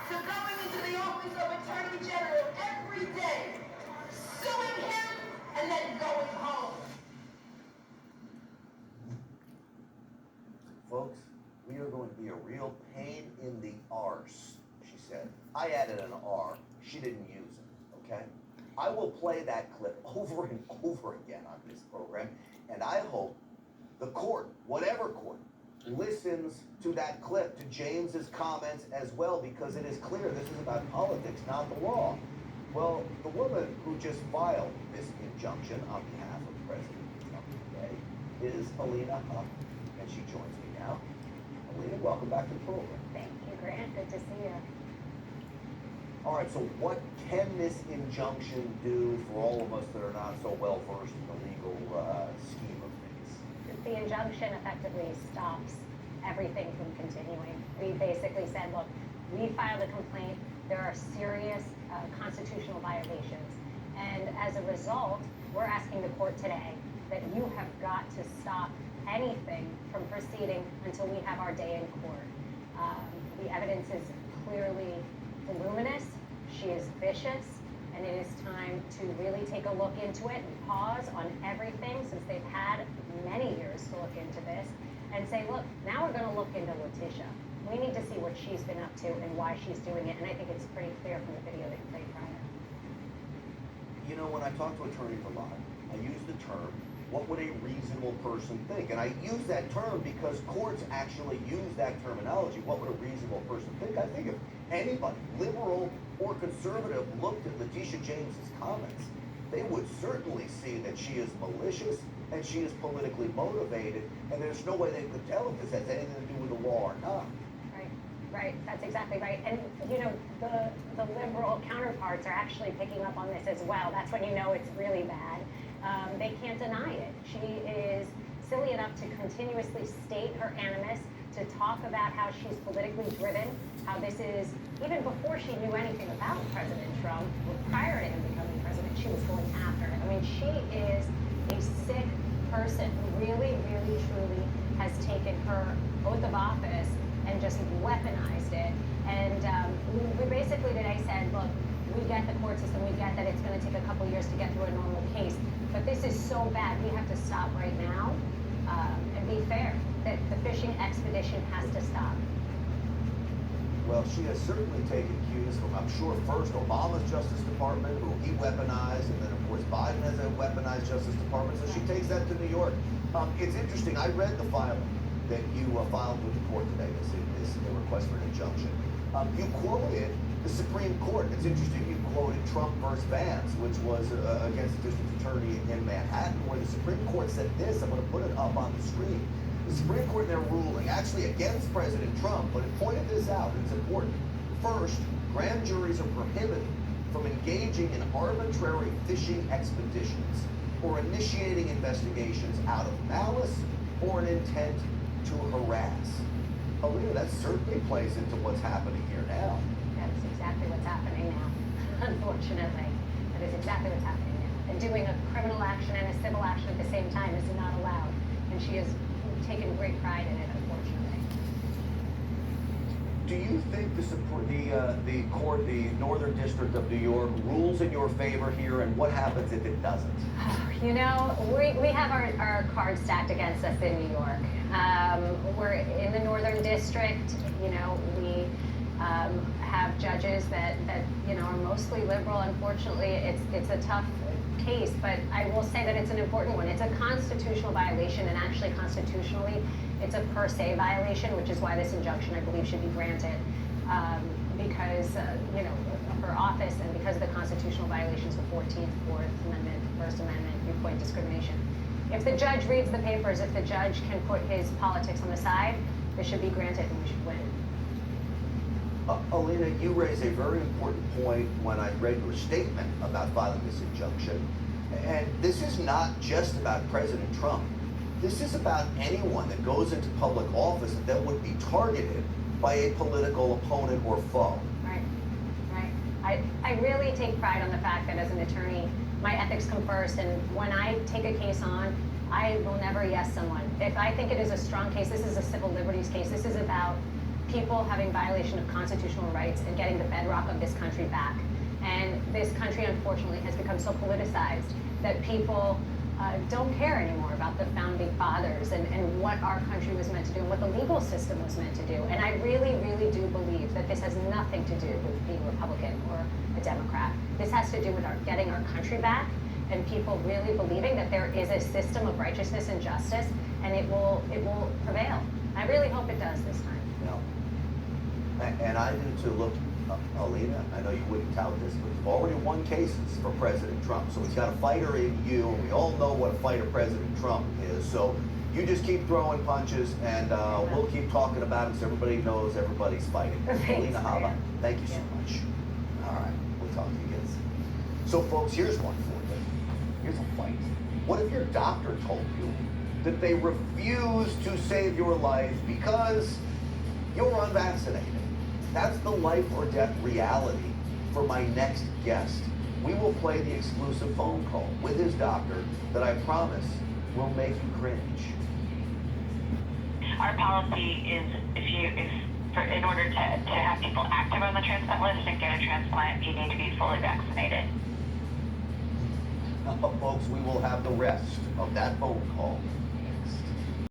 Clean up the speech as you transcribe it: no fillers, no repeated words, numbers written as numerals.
to going into the office of Attorney General every day, suing him, and then going home. Folks, we are going to be a real pain in the arse, she said. I added an R. She didn't use it, okay? I will play that clip over and over again on this program, and I hope the court, whatever court, listens to that clip, to James's comments as well, because it is clear this is about politics, not the law. Well, the woman who just filed this injunction on behalf of President Trump today is Alina Huff, and she joins me now. Alina, welcome back to the program. Thank you, Grant. Good to see you. All right, so what can this injunction do for all of us that are not so well versed in the legal scheme of things? The injunction effectively stops everything from continuing. We basically said, look, we filed a complaint. There are serious constitutional violations. And as a result, we're asking the court today that you have got to stop anything from proceeding until we have our day in court. The evidence is clearly voluminous, she is vicious, and it is time to really take a look into it and pause on everything, since they've had many years to look into this, and say, look, now we're gonna look into Letitia. We need to see what she's been up to and why she's doing it, and I think it's pretty clear from the video that you played prior. You know, when I talk to attorneys a lot, I use the term, what would a reasonable person think? And I use that term because courts actually use that terminology. What would a reasonable person think? I think if anybody, liberal or conservative, looked at Letitia James's comments, they would certainly see that she is malicious and she is politically motivated, and there's no way they could tell if this has anything to do with the law or not. Right, that's exactly right. And you know, the liberal counterparts are actually picking up on this as well. That's when you know it's really bad. They can't deny it. She is silly enough to continuously state her animus, to talk about how she's politically driven, how this is, even before she knew anything about President Trump, prior to him becoming president, she was going after him. I mean, she is a sick person who really, really, truly has taken her oath of office and just weaponized it. And we basically today said, look, we get the court system, we get that it's going to take a couple years to get through a normal case, but this is so bad, we have to stop right now and be fair, that the fishing expedition has to stop. Well, she has certainly taken cues from, I'm sure, first Obama's Justice Department, who he weaponized, and then of course Biden has a weaponized Justice Department, so she takes that to New York. It's interesting, I read the filing that you filed with the court today, this request for an injunction. You quoted the Supreme Court. It's interesting, you quoted Trump versus Vance, which was against the district attorney in Manhattan, where the Supreme Court said this, I'm going to put it up on the screen. The Supreme Court in their ruling, actually against President Trump, but it pointed this out, and it's important. First, grand juries are prohibited from engaging in arbitrary fishing expeditions or initiating investigations out of malice or an intent to harass. Alina, that certainly plays into what's happening here now. That's exactly what's happening now, unfortunately. That is exactly what's happening now. And doing a criminal action and a civil action at the same time is not allowed. And she has taken great pride in it, unfortunately. Do you think the court, the Northern District of New York, rules in your favor here, and what happens if it doesn't? You know, we have our cards stacked against us in New York. We're in the Northern District. You know, we have judges that you know are mostly liberal. Unfortunately, it's a tough case, but I will say that it's an important one. It's a constitutional violation, and actually constitutionally, it's a per se violation, which is why this injunction, I believe, should be granted, because you know, of her office and because of the constitutional violations, the 14th, 4th Amendment, First Amendment, viewpoint discrimination. If the judge reads the papers, if the judge can put his politics on the side, this should be granted and we should win. Alina, you raise a very important point when I read your statement about filing this injunction. And this is not just about President Trump. This is about anyone that goes into public office that would be targeted by a political opponent or foe. Right. I really take pride on the fact that as an attorney, my ethics come first, and when I take a case on, I will never yes someone. If I think it is a strong case, this is a civil liberties case, this is about people having violation of constitutional rights and getting the bedrock of this country back. And this country, unfortunately, has become so politicized that people don't care anymore about the founding fathers and what our country was meant to do and what the legal system was meant to do. And I really, really do believe that this has nothing to do with being Republican or a Democrat. This has to do with getting our country back and people really believing that there is a system of righteousness and justice, and it will prevail. I really hope it does this time. Yeah. And I do too. Look, Alina, I know you wouldn't tout this, but you've already won cases for President Trump. So he's got a fighter in you, and we all know what a fighter President Trump is. So you just keep throwing punches, and we'll keep talking about it so everybody knows everybody's fighting. Alina Habba, thank you so much. All right, we'll talk to you again soon. So folks, here's one for you. Here's a fight. What if your doctor told you that they refuse to save your life because you're unvaccinated? That's the life or death reality for my next guest. We will play the exclusive phone call with his doctor that I promise will make you cringe. Our policy is in order to have people active on the transplant list and get a transplant, you need to be fully vaccinated. Folks, we will have the rest of that phone call